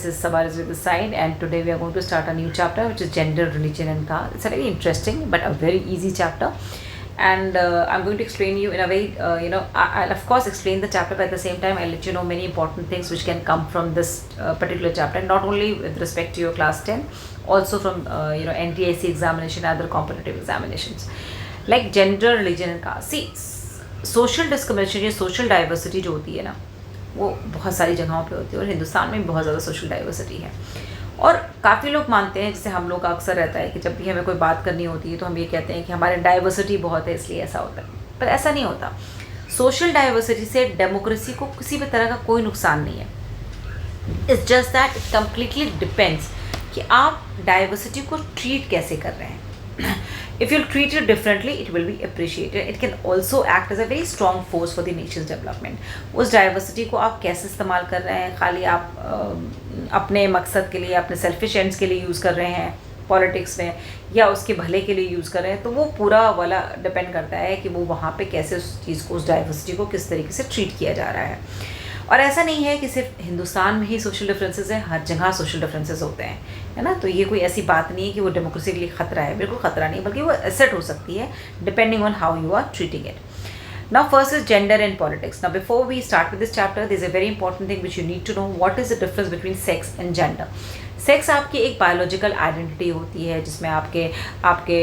this is Sabaris with the side, and today we are going to start a new chapter, which is gender, religion, and caste. It's a very interesting but a very easy chapter, and I'm going to explain you in a way. I'll of course explain the chapter, but at the same time, I'll let you know many important things which can come from this particular chapter, not only with respect to your class 10, also from NTIC examination, other competitive examinations, like gender, religion, and caste. See, social discrimination या social diversity जो होती है ना, वो बहुत सारी जगहों पे होती है, और हिंदुस्तान में बहुत ज़्यादा सोशल डाइवर्सिटी है। और काफ़ी लोग मानते हैं, जैसे हम लोग का अक्सर रहता है कि जब भी हमें कोई बात करनी होती है तो हम ये कहते हैं कि हमारे डाइवर्सिटी बहुत है इसलिए ऐसा होता है, पर ऐसा नहीं होता। सोशल डाइवर्सिटी से डेमोक्रेसी को किसी भी तरह का कोई नुकसान नहीं है। It's just that it completely depends कि आप डाइवर्सिटी को ट्रीट कैसे कर रहे हैं। If you'll treat it differently, it will be appreciated. It can also act as a very strong force for the nation's development. उस डाइवर्सिटी को आप कैसे इस्तेमाल कर रहे हैं, खाली आप अपने मकसद के लिए, अपने सेल्फिश एंड्स के लिए यूज़ कर रहे हैं पॉलिटिक्स में, या उसके भले के लिए यूज़ कर रहे हैं, तो वो पूरा वाला डिपेंड करता है कि वो वहाँ पे कैसे उस चीज़ को, उस डाइवर्सिटी को किस तरीके से ट्रीट किया जा रहा है। और ऐसा नहीं है कि सिर्फ हिंदुस्तान में ही सोशल डिफरेंसेस हैं, हर जगह सोशल डिफरेंसेस होते हैं, है ना। तो ये कोई ऐसी बात नहीं है कि वो डेमोक्रेसी के लिए ख़तरा है, बिल्कुल ख़तरा नहीं, बल्कि वो एसेट हो सकती है depending on how you are treating it. Now first is gender and politics. Now before we start with this chapter, there is a very important thing which you need to know. What is the difference between sex and gender? Sex आपकी एक biological identity होती है, जिसमें आपके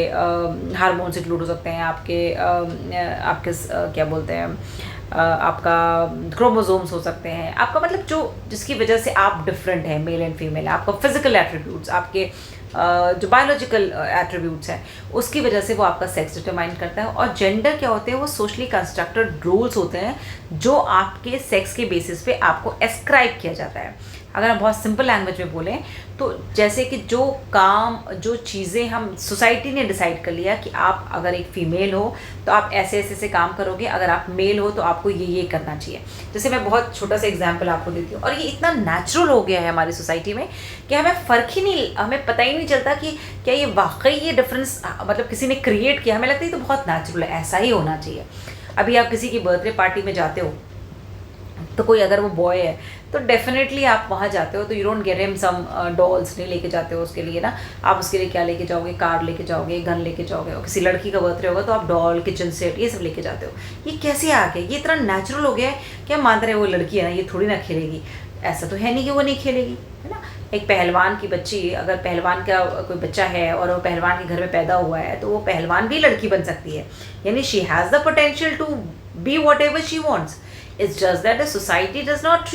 hormones include हो सकते हैं, आपके क्या बोलते हैं, आपका क्रोमोसोम्स हो सकते हैं, आपका मतलब जिसकी वजह से आप डिफरेंट हैं, मेल एंड फीमेल, आपका फिजिकल एट्रीब्यूट्स, आपके जो बायोलॉजिकल एट्रीब्यूट्स हैं, उसकी वजह से वो आपका सेक्स डिटरमाइन करता है। और जेंडर क्या होते हैं, वो सोशली कंस्ट्रक्टेड रूल्स होते हैं जो आपके सेक्स के बेसिस पे आपको एस्क्राइब किया जाता है। अगर हम बहुत सिंपल लैंग्वेज में बोलें तो जैसे कि जो चीज़ें हम सोसाइटी ने डिसाइड कर लिया कि आप अगर एक फ़ीमेल हो तो आप ऐसे ऐसे काम करोगे, अगर आप मेल हो तो आपको ये करना चाहिए। जैसे मैं बहुत छोटा सा एग्जांपल आपको देती हूँ, और ये इतना नेचुरल हो गया है हमारी सोसाइटी में कि हमें फ़र्क ही नहीं, हमें पता ही नहीं चलता कि क्या ये वाकई ये डिफरेंस मतलब किसी ने क्रिएट किया। हमें लगता है तो बहुत नेचुरल है, ऐसा ही होना चाहिए। अभी आप किसी की बर्थडे पार्टी में जाते हो तो कोई अगर वो बॉय है तो डेफिनेटली आप वहाँ जाते हो तो you don't get him some dolls नहीं लेके जाते हो उसके लिए ना। आप उसके लिए क्या लेके जाओगे, कार लेके जाओगे, गन लेके जाओगे। और किसी लड़की का बर्थडे होगा तो आप डॉल, किचन सेट, ये सब लेके जाते हो। ये कैसे आ गया? ये इतना नेचुरल हो गया है कि हम मानते रहे वो लड़की है ना, ये थोड़ी ना खेलेगी। ऐसा तो है नहीं कि वो नहीं खेलेगी, है ना। एक पहलवान की बच्ची, अगर पहलवान का कोई बच्चा है और वो पहलवान के घर में पैदा हुआ है तो वो पहलवान भी लड़की बन सकती है, यानी she has the potential to be whatever she wants. It's just that the society does not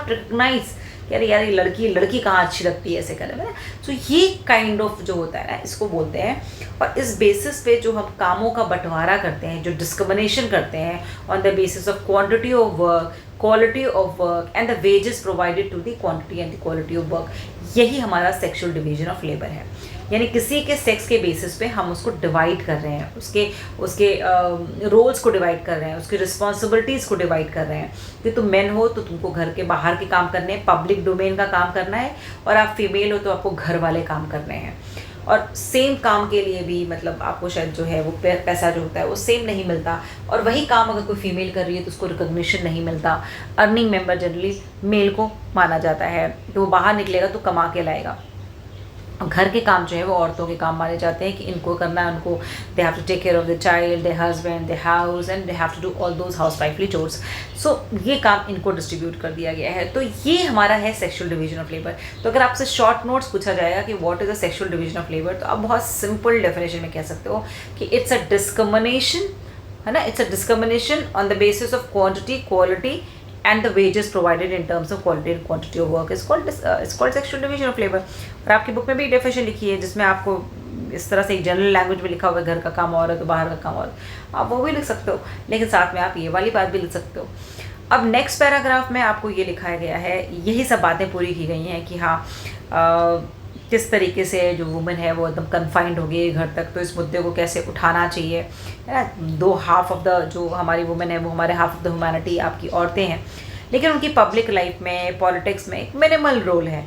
recognize कि अरे यार ये लड़की कहाँ अच्छी लगती है ऐसे करने में। तो ये काइंड ऑफ जो होता है ना, इसको बोलते हैं। और इस बेसिस पे जो हम कामों का बंटवारा करते हैं, जो डिस्क्रिमिनेशन करते हैं on the basis of quantity of work, quality of work and the wages provided to the quantity and the quality of work, यही हमारा सेक्सुअल डिवीजन ऑफ लेबर है। यानी किसी के सेक्स के बेसिस पे हम उसको डिवाइड कर रहे हैं, उसके रोल्स को डिवाइड कर रहे हैं, उसकी रिस्पॉन्सिबिलिटीज़ को डिवाइड कर रहे हैं कि तुम मेन हो तो तुमको घर के बाहर के काम करने हैं, पब्लिक डोमेन का काम करना है, और आप फीमेल हो तो आपको घर वाले काम करने हैं। और सेम काम के लिए भी मतलब आपको शायद जो है वो पैसा जो होता है वो सेम नहीं मिलता, और वही काम अगर कोई फीमेल कर रही है तो उसको रिकॉग्निशन नहीं मिलता। अर्निंग मेंबर जनरली मेल को माना जाता है कि वो बाहर निकलेगा तो कमा के लाएगा। घर के काम जो है वो औरतों के काम माने जाते हैं कि इनको करना है, उनको they have to take care of the child, the husband, the house, and they have to do all those house wifely chores. So ये काम इनको डिस्ट्रीब्यूट कर दिया गया है। तो ये हमारा है सेक्सुअल डिवीजन ऑफ लेबर। तो अगर आपसे शॉर्ट नोट्स पूछा जाएगा कि what is a sexual division of labour, तो आप बहुत सिंपल डेफिनेशन में कह सकते हो कि इट्स अ डिस्क्रिमिनेशन, है ना। It's a discrimination on the basis of quantity, quality and the wages provided in terms of quality and quantity of work is called sexual division of labor। और आपकी book में भी definition लिखी है जिसमें आपको इस तरह से एक जनरल लैंग्वेज में लिखा हुआ है, घर का काम और है तो बाहर का काम और, आप वो भी लिख सकते हो, लेकिन साथ में आप ये वाली बात भी लिख सकते हो। अब नेक्स्ट पैराग्राफ में आपको ये लिखाया गया है, यही सब बातें पूरी की गई हैं कि हाँ किस तरीके से जो वुमेन है वो एकदम कन्फाइंड हो गई घर तक, तो इस मुद्दे को कैसे उठाना चाहिए, है ना। दो हाफ ऑफ द जो हमारी वुमेन है वो हमारे हाफ ऑफ द ह्यूमैनिटी आपकी औरतें हैं, लेकिन उनकी पब्लिक लाइफ में, पॉलिटिक्स में एक मिनिमल रोल है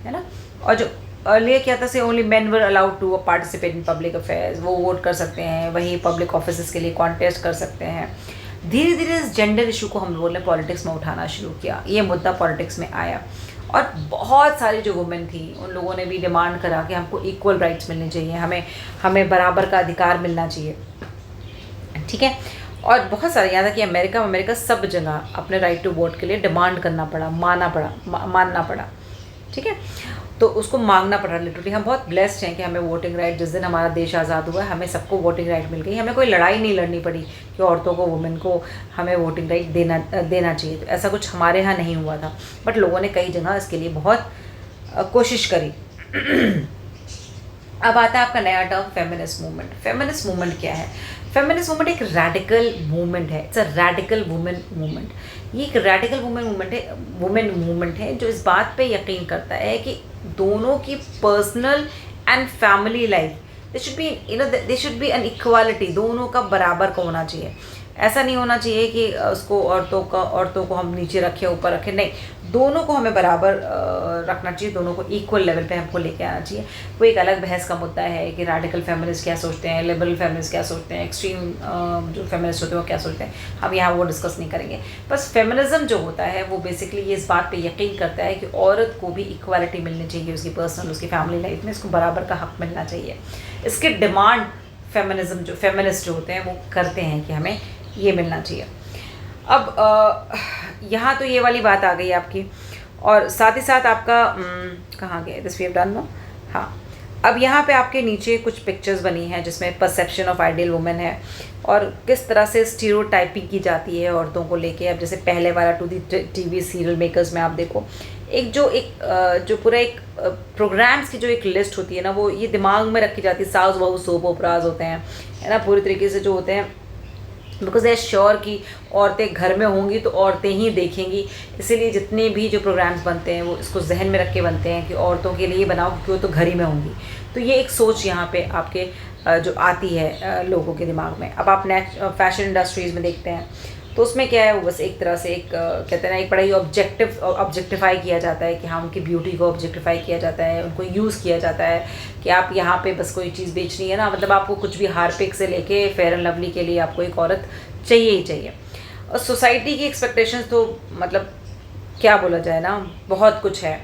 ना। और जो अर्लियर क्या था से only men were allowed to participate in public affairs, वो वोट कर सकते हैं, वही पब्लिक ऑफिस के लिए कॉन्टेस्ट कर सकते हैं, धीरे धीरे इस जेंडर इशू को हम लोगों ने पॉलिटिक्स में उठाना शुरू किया, ये मुद्दा पॉलिटिक्स में आया और बहुत सारी जो वुमेन थी उन लोगों ने भी डिमांड करा कि हमको इक्वल राइट्स मिलने चाहिए, हमें बराबर का अधिकार मिलना चाहिए, ठीक है। और बहुत सारे यहाँ तक कि अमेरिका सब जगह अपने राइट टू वोट के लिए डिमांड करना पड़ा, मानना पड़ा, ठीक है। तो उसको मांगना पड़ा लिटरली। हम बहुत ब्लेस्ड हैं कि हमें वोटिंग राइट, जिस दिन हमारा देश आज़ाद हुआ हमें सबको वोटिंग राइट मिल गई। हमें कोई लड़ाई नहीं लड़नी पड़ी कि औरतों को, वुमेन को हमें वोटिंग राइट देना चाहिए। तो ऐसा कुछ हमारे यहाँ नहीं हुआ था, बट लोगों ने कई जगह इसके लिए बहुत कोशिश करी। अब आता है आपका नया term feminist movement. Feminist movement क्या है? फेमिनिस्ट मूवमेंट एक रैडिकल मूवमेंट है। It's a radical women movement. ये एक रैडिकल वुमेन मूवमेंट है जो इस बात पे यकीन करता है कि दोनों की personal and family life they should be an equality, दोनों का बराबर का होना चाहिए। ऐसा नहीं होना चाहिए कि उसको औरतों को हम नीचे रखें, ऊपर रखें, नहीं, दोनों को हमें बराबर रखना चाहिए, दोनों को इक्वल लेवल पे हमको लेके आना चाहिए। वो एक अलग बहस का मुद्दा है कि रैडिकल फेमिनिस्ट क्या सोचते हैं, लिबरल फेमिनिस्ट क्या सोचते हैं, एक्सट्रीम जो फेमिनिस्ट होते हैं वो क्या सोचते हैं, हम यहाँ वो डिस्कस नहीं करेंगे। बस फेमिनिज्म जो होता है वो बेसिकली ये इस बात पर यकीन करता है कि औरत को भी इक्वालिटी मिलनी चाहिए, उसकी पर्सनल, उसकी फैमिली लाइफ में उसको बराबर का हक मिलना चाहिए। इसके डिमांड फेमिनिस्ट जो होते हैं वो करते हैं कि हमें ये मिलना चाहिए। अब यहाँ तो ये वाली बात आ गई आपकी, और साथ ही साथ आपका कहाँ गए this we have done no. हाँ, अब यहाँ पे आपके नीचे कुछ पिक्चर्स बनी हैं जिसमें परसेप्शन ऑफ आइडियल वुमेन है और किस तरह से स्टीरियोटाइपिंग की जाती है औरतों को लेके। अब जैसे पहले वाला to the TV serial makers में आप देखो, जो पूरा एक प्रोग्राम्स की जो एक लिस्ट होती है ना, वो ये दिमाग में रखी जाती है। सास बहू सोप ओपराज होते हैं, है ना, पूरी तरीके से जो होते हैं, बिकॉज दे आर श्योर कि औरतें घर में होंगी तो औरतें ही देखेंगी, इसीलिए जितने भी जो प्रोग्राम्स बनते हैं वो इसको जहन में रख के बनते हैं कि औरतों के लिए बनाओ क्योंकि वो तो घर ही में होंगी। तो ये एक सोच यहाँ पे आपके जो आती है लोगों के दिमाग में। अब आप फैशन इंडस्ट्रीज़ में देखते हैं तो उसमें क्या है, वो बस एक तरह से एक कहते हैं ना, एक बड़ा ही ऑब्जेक्टिफाई किया जाता है कि हाँ, उनकी ब्यूटी को ऑब्जेक्टिफाई किया जाता है, उनको यूज़ किया जाता है कि आप यहाँ पे बस कोई चीज़ बेचनी है ना, मतलब आपको कुछ भी हार्पिक से लेके फेयर एंड लवली के लिए आपको एक औरत चाहिए ही चाहिए। और सोसाइटी की एक्सपेक्टेशंस तो मतलब क्या बोला जाए ना, बहुत कुछ है।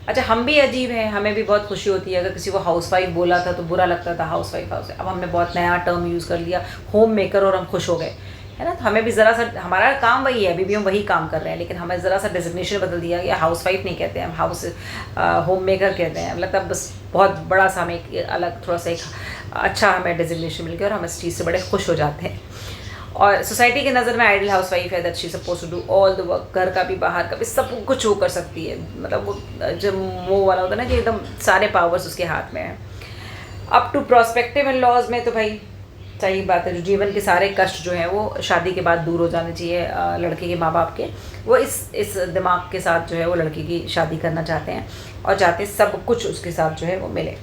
अच्छा, हम भी अजीब हैं, हमें भी बहुत खुशी होती है अगर किसी को हाउसवाइफ बोला था तो बुरा लगता था, हाउसवाइफ। अब हमने बहुत नया टर्म यूज़ कर लिया, होम मेकर, और हम खुश हो गए, है ना। तो हमें भी ज़रा सा, हमारा काम वही है, अभी भी हम वही काम कर रहे हैं, लेकिन हमें ज़रा सा डेजिग्नेशन बदल दिया गया। हाउस वाइफ नहीं कहते हैं, हम होम मेकर कहते हैं। मतलब बस बहुत बड़ा सा हमें एक अलग थोड़ा सा एक अच्छा हमें डेजिग्नेशन मिल गया और हम इस चीज़ से बड़े खुश हो जाते हैं। और सोसाइटी की नज़र में आइडियल हाउस वाइफ है that she suppose to do all the work, घर का भी बाहर का भी सब कुछ वो कर सकती है। मतलब वो जब वो वाला होता है ना कि एकदम सारे पावर्स उसके हाथ में हैं। Up to prospective in laws में तो भाई सही बात है, जो जीवन के सारे कष्ट जो हैं वो शादी के बाद दूर हो जाने चाहिए लड़के के माँ बाप के। वो इस दिमाग के साथ जो है वो लड़की की शादी करना चाहते हैं और चाहते हैं सब कुछ उसके साथ जो है वो मिले।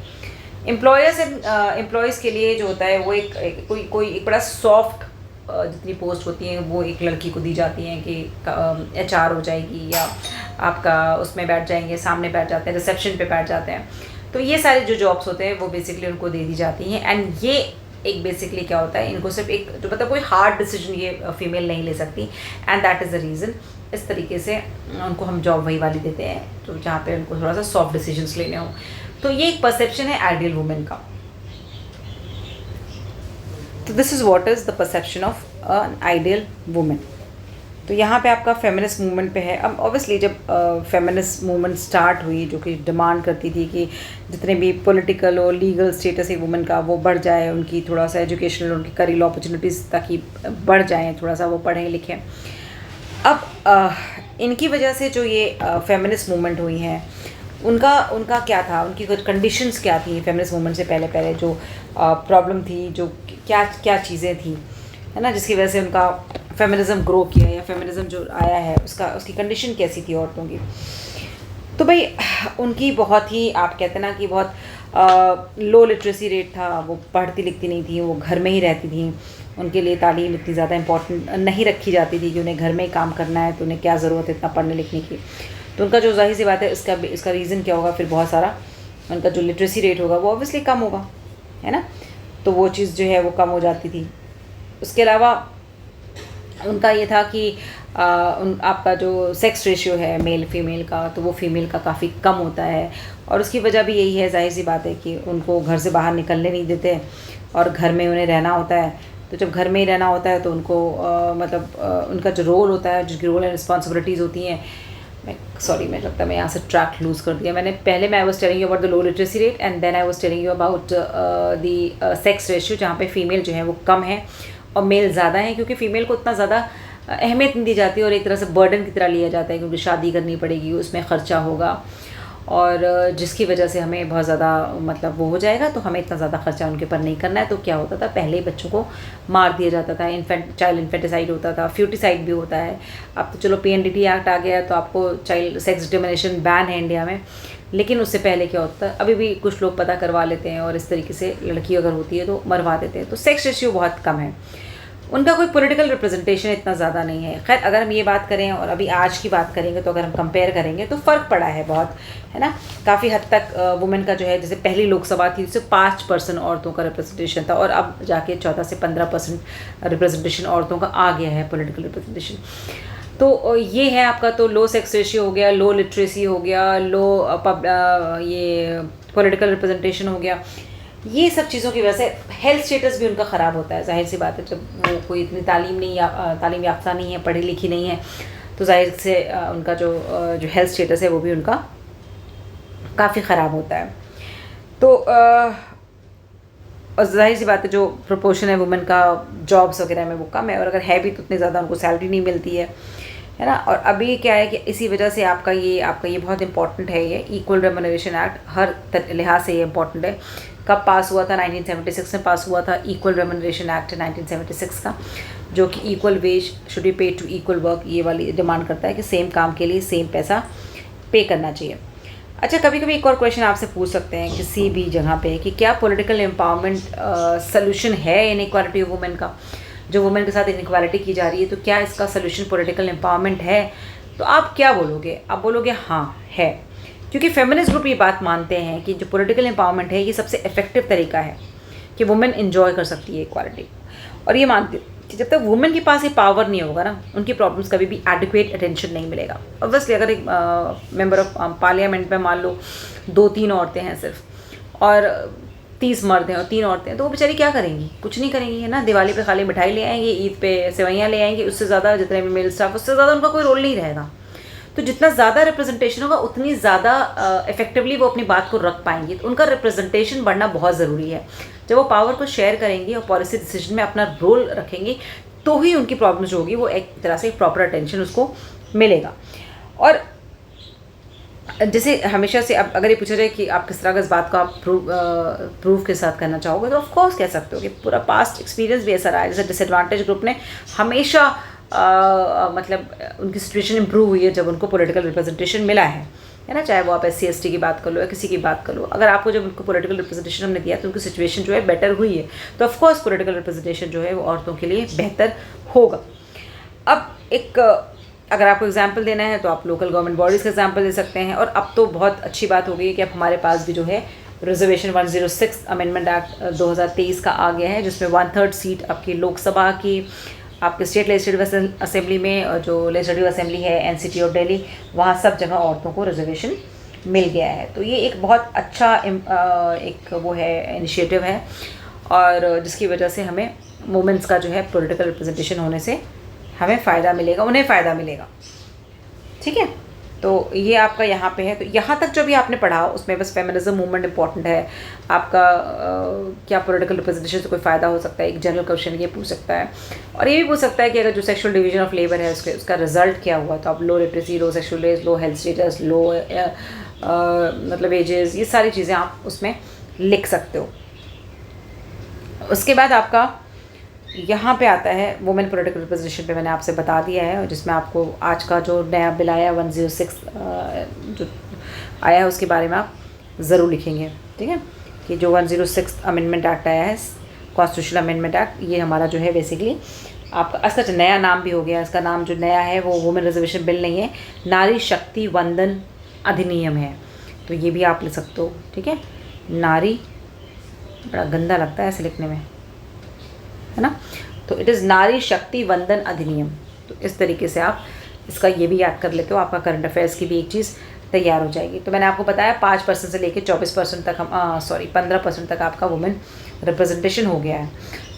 एम्प्लॉयज़ के लिए जो होता है वो एक बड़ा सॉफ्ट जितनी पोस्ट होती हैं वो एक लड़की को दी जाती हैं कि HR हो जाएगी या आपका उसमें बैठ जाएंगे, सामने बैठ जाते हैं, रिसेप्शन पे बैठ जाते हैं। तो ये सारे जो जॉब्स होते हैं वो बेसिकली उनको दे दी जाती हैं। एंड ये एक बेसिकली क्या होता है, इनको सिर्फ एक जो मतलब कोई हार्ड डिसीजन ये फीमेल नहीं ले सकती, and that is the reason इस तरीके से उनको हम जॉब वही वाली देते हैं तो जहाँ पे उनको थोड़ा सा सॉफ्ट डिसीजंस लेने हों। तो ये एक परसेप्शन है आइडियल वुमेन का। तो this is what is the perception of an ideal women. तो यहाँ पे आपका फेमिनिस्ट मूवमेंट पे है। अब ऑब्वियसली जब फेमिनिस्ट मूवमेंट स्टार्ट हुई जो कि डिमांड करती थी कि जितने भी पॉलिटिकल और लीगल स्टेटस है वुमेन का वो बढ़ जाए, उनकी थोड़ा सा एजुकेशनल, उनकी करियर अपॉर्चुनिटीज़ ताकि बढ़ जाएँ, थोड़ा सा वो पढ़ें लिखें। अब इनकी वजह से जो ये फेमिनिस्ट मूवमेंट हुई हैं उनका क्या था, उनकी कुछ कंडीशंस क्या थी फेमिनिस्ट मूवमेंट से पहले जो प्रॉब्लम थी, जो क्या चीज़ें थी, है ना, जिसकी वजह से उनका फेमिनिज़्म ग्रो किया या फेमिनिज़्म जो आया है उसकी कंडीशन कैसी थी औरतों की। तो भाई उनकी बहुत ही आप कहते हैं ना कि बहुत लो लिटरेसी रेट था, वो पढ़ती लिखती नहीं थी, वो घर में ही रहती थी, उनके लिए तालीम इतनी ज़्यादा इंपॉर्टेंट नहीं रखी जाती थी कि उन्हें घर में ही काम करना है तो उन्हें क्या ज़रूरत है इतना पढ़ने लिखने की। तो उनका जो जाहिर सी बात है इसका रीज़न क्या होगा, फिर बहुत सारा उनका जो लिटरेसी रेट होगा वो ऑब्वियसली कम होगा, है ना। तो वो चीज़ जो है वो कम हो जाती थी। उसके अलावा उनका ये था कि आपका जो सेक्स रेशियो है मेल फीमेल का, तो वो फीमेल का काफ़ी कम होता है। और उसकी वजह भी यही है, जाहिर सी बात है कि उनको घर से बाहर निकलने नहीं देते और घर में उन्हें रहना होता है। तो जब घर में ही रहना होता है तो उनको उनका जो रोल होता है, जो रोल एंड रिस्पॉन्सिबिलिटीज़ होती हैं, मैं लगता है मैं यहाँ से ट्रैक लूज़ कर दिया। पहले मैं I was telling you about the low literacy rate and then I was telling you about the sex ratio, जहाँ पे फीमेल जो है वो कम है और मेल ज़्यादा है, क्योंकि फ़ीमेल को उतना ज़्यादा अहमियत नहीं दी जाती और एक तरह से बर्डन की तरह लिया जाता है, क्योंकि शादी करनी पड़ेगी, उसमें ख़र्चा होगा और जिसकी वजह से हमें बहुत ज़्यादा मतलब वो हो जाएगा, तो हमें इतना ज़्यादा ख़र्चा उनके ऊपर नहीं करना है। तो क्या होता था, पहले ही बच्चों को मार दिया जाता था, चाइल्ड इन्फेंटिसाइड होता था, फ्यूटिसाइड भी होता है। अब तो चलो PNDT एक्ट आ गया है, तो आपको चाइल्ड सेक्स डिटर्मिनेशन बैन है इंडिया में, लेकिन उससे पहले क्या होता है, अभी भी कुछ लोग पता करवा लेते हैं और इस तरीके से लड़की अगर होती है तो मरवा देते हैं। तो सेक्स रेशियो बहुत कम है, उनका कोई पॉलिटिकल रिप्रेजेंटेशन इतना ज़्यादा नहीं है। खैर, अगर हम ये बात करें और अभी आज की बात करेंगे, तो अगर हम कंपेयर करेंगे तो फ़र्क पड़ा है बहुत, है ना। काफ़ी हद तक वुमेन का जो है, जैसे पहली लोकसभा थी उससे 5% औरतों का रिप्रेजेंटेशन था और अब जाके 14 से 15% रिप्रेजेंटेशन औरतों का आ गया है, पॉलिटिकल रिप्रेजेंटेशन। तो ये है आपका तो लो सेक्स रेशियो हो गया, लो लिटरेसी हो गया, लो ये पॉलिटिकल रिप्रेजेंटेशन हो गया। ये सब चीज़ों की वजह से हेल्थ स्टेटस भी उनका ख़राब होता है। जाहिर सी बात है, जब वो कोई इतनी तालीम याफ्ता नहीं है, पढ़ी लिखी नहीं है, तो जाहिर से उनका जो हेल्थ स्टेटस है वो भी उनका काफ़ी ख़राब होता है। तो और जाहिर सी बात है, जो प्रोपोर्शन है वुमेन का जॉब्स वगैरह में वो कम है, और अगर है भी तो उतनी ज़्यादा उनको सैलरी नहीं मिलती है ना। और अभी क्या है कि इसी वजह से आपका ये बहुत इंपॉर्टेंट है, ये इक्वल रेम्युनरेशन एक्ट हर लिहाज से ये इंपॉर्टेंट है। कब पास हुआ था? 1976 में पास हुआ था इक्वल रेम्युनरेशन एक्ट 1976 का, जो कि equal wage should be paid to equal work, ये वाली डिमांड करता है कि सेम काम के लिए सेम पैसा पे करना चाहिए। अच्छा, कभी कभी एक और क्वेश्चन आपसे पूछ सकते हैं किसी भी जगह पे कि क्या पॉलिटिकल एम्पावरमेंट सोल्यूशन है इनइक्वालिटी ऑफ वुमेन का? जो वुमेन के साथ इनइक्वालिटी की जा रही है, तो क्या इसका सोल्यूशन पॉलिटिकल एम्पावरमेंट है? तो आप क्या बोलोगे? आप बोलोगे हाँ है, क्योंकि फेमिनिस्ट ग्रुप ये बात मानते हैं कि जो पॉलिटिकल एम्पावरमेंट है, ये सबसे इफेक्टिव तरीका है कि वुमेन इंजॉय कर सकती है इक्वालिटी। और ये मानते कि जब तक वुमेन के पास ये पावर नहीं होगा ना, उनकी प्रॉब्लम्स कभी भी एडिक्वेट अटेंशन नहीं मिलेगा। ऑब्वियसली अगर एक मेंबर ऑफ पार्लियामेंट में मान लो 2-3 औरतें हैं सिर्फ, और 30 मर्द हैं और 3 औरतें हैं, तो वो बेचारी क्या करेंगी? कुछ नहीं करेंगी, है ना। दिवाली पे खाली मिठाई ले आएंगी, ईद पे सेवैयाँ ले आएंगी, उससे ज़्यादा जितने भी मेल स्टाफ, उससे ज़्यादा उनका कोई रोल नहीं रहेगा। तो जितना ज़्यादा रिप्रेजेंटेशन होगा, उतनी ज़्यादा इफेक्टिवली वो अपनी बात को रख पाएंगी। तो उनका रिप्रेजेंटेशन बढ़ना बहुत ज़रूरी है। जब वो पावर को शेयर करेंगी और पॉलिसी डिसीजन में अपना रोल रखेंगी, तो ही उनकी प्रॉब्लम जो होगी वो एक तरह से प्रॉपर अटेंशन उसको मिलेगा। और जैसे हमेशा से अब अगर ये पूछा जाए कि आप किस तरह का इस बात को आप प्रूव के साथ करना चाहोगे, तो ऑफ कोर्स कह सकते हो कि पूरा पास्ट एक्सपीरियंस भी ऐसा रहा है। जैसे डिसएडवांटेज ग्रुप ने हमेशा मतलब उनकी सिचुएशन इंप्रूव हुई है जब उनको पॉलिटिकल रिप्रेजेंटेशन मिला है ना। चाहे वो आप SC/ST की बात कर लो या किसी की बात कर लो, अगर आपको जब उनको पॉलिटिकल रिप्रेजेंटेशन हमने दिया तो उनकी सिचुएशन जो है बेटर हुई है। तो ऑफ कोर्स पॉलिटिकल रिप्रेजेंटेशन जो है वो औरतों के लिए बेहतर होगा। अब एक अगर आपको एग्जाम्पल देना है तो आप लोकल गवर्नमेंट बॉडीज़ का एग्जाम्पल दे सकते हैं। और अब तो बहुत अच्छी बात हो गई है कि अब हमारे पास भी जो है रिजर्वेशन 106 अमेंडमेंट एक्ट 2023 का आ गया है, जिसमें 1/3 सीट आपकी लोकसभा की, आपके स्टेट लेजिस्लेटिव असेंबली में, और जो लेजिस्लेटिव असेंबली है NCT ऑफ दिल्ली, वहाँ सब जगह औरतों को रिजर्वेशन मिल गया है। तो ये एक बहुत अच्छा एक वो है इनिशिएटिव है, और जिसकी वजह से हमें वुमेन्स का जो है पॉलिटिकल रिप्रेजेंटेशन होने से हमें फ़ायदा मिलेगा, उन्हें फ़ायदा मिलेगा। ठीक है, तो ये आपका यहाँ पे है। तो यहाँ तक जो भी आपने पढ़ा उसमें बस फेमिनिज्म मूवमेंट इंपॉर्टेंट है आपका। क्या पॉलिटिकल रिप्रेजेंटेशन से कोई फ़ायदा हो सकता है, एक जनरल क्वेश्चन ये पूछ सकता है। और ये भी पूछ सकता है कि अगर जो सेक्सुअल डिवीजन ऑफ लेबर है उसका रिजल्ट क्या हुआ। तो आप low literacy, low sexual age, low health status, low मतलब एजेस, ये सारी चीज़ें आप उसमें लिख सकते हो। उसके बाद आपका यहाँ पे आता है वुमेन पॉलिटिकल रिप्रेजेंटेशन पे, मैंने आपसे बता दिया है, और जिसमें आपको आज का जो नया बिल आया 106 जो आया है उसके बारे में आप ज़रूर लिखेंगे। ठीक है, कि जो 106 अमेंडमेंट एक्ट आया है, कॉन्स्टिट्यूशनल अमेंडमेंट एक्ट, ये हमारा जो है बेसिकली आपका इसका जो नया नाम भी हो गया। इसका नाम जो नया है वो वुमेन रिजर्वेशन बिल नहीं है, नारी शक्ति वंदन अधिनियम है। तो ये भी आप लिख सकते हो। ठीक है, नारी, बड़ा गंदा लगता है ऐसे लिखने में, है ना। तो इट इज़ नारी शक्ति वंदन अधिनियम। तो इस तरीके से आप इसका ये भी याद कर लेते हो, आपका करंट अफेयर्स की भी एक चीज़ तैयार हो जाएगी। तो मैंने आपको बताया 5% से लेकर 24% तक 15% तक आपका वुमेन रिप्रेजेंटेशन हो गया है।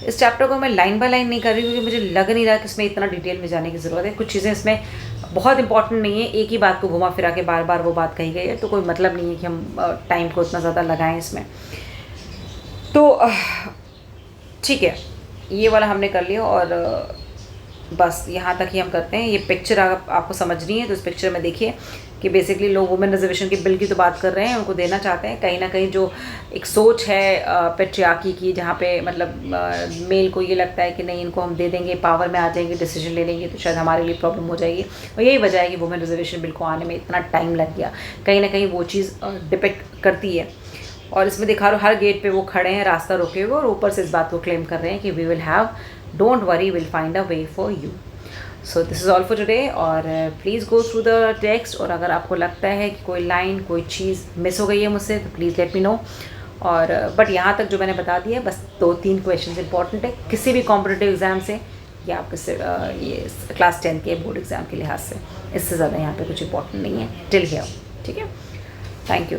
इस चैप्टर को मैं लाइन बाय लाइन नहीं कर रही क्योंकि मुझे लग नहीं रहा कि इसमें इतना डिटेल में जाने की ज़रूरत है। कुछ चीज़ें इसमें बहुत इंपॉर्टेंट नहीं है, एक ही बात को घुमा फिरा के बार बार वो बात कही गई है, तो कोई मतलब नहीं है कि हम टाइम को इतना ज़्यादा लगाएं इसमें। तो ठीक है, ये वाला हमने कर लिया और बस यहाँ तक ही हम करते हैं। ये पिक्चर आपको समझनी है तो इस पिक्चर में देखिए कि बेसिकली लोग वुमेन रिजर्वेशन के बिल की तो बात कर रहे हैं, उनको देना चाहते हैं। कहीं ना कहीं जो एक सोच है पेट्रियार्की की, जहाँ पे मतलब मेल को ये लगता है कि नहीं इनको हम दे देंगे, पावर में आ जाएंगे, डिसीजन ले लेंगे तो शायद हमारे लिए प्रॉब्लम हो जाएगी। और यही वजह है कि वुमेन रिजर्वेशन बिल को आने में इतना टाइम लग गया। कहीं ना कहीं वो चीज़ डिपेक्ट करती है। और इसमें दिखा रहा हर गेट पे वो खड़े हैं रास्ता रोके हुए और ऊपर से इस बात को क्लेम कर रहे हैं कि we will have, don't worry, will find a way for you. So this is all for today. और please go through the text, और अगर आपको लगता है कि कोई लाइन कोई चीज़ मिस हो गई है मुझसे तो प्लीज़ लेट मी नो। और बट यहाँ तक जो मैंने बता दिया बस 2-3 क्वेश्चन इंपॉर्टेंट है किसी भी कॉम्पिटिटिव एग्जाम से या आपके ये क्लास 10 के बोर्ड एग्जाम के लिहाज से। इससे ज़्यादा यहाँ पे कुछ इंपॉर्टेंट नहीं है टिल हियर। ठीक है, थैंक यू।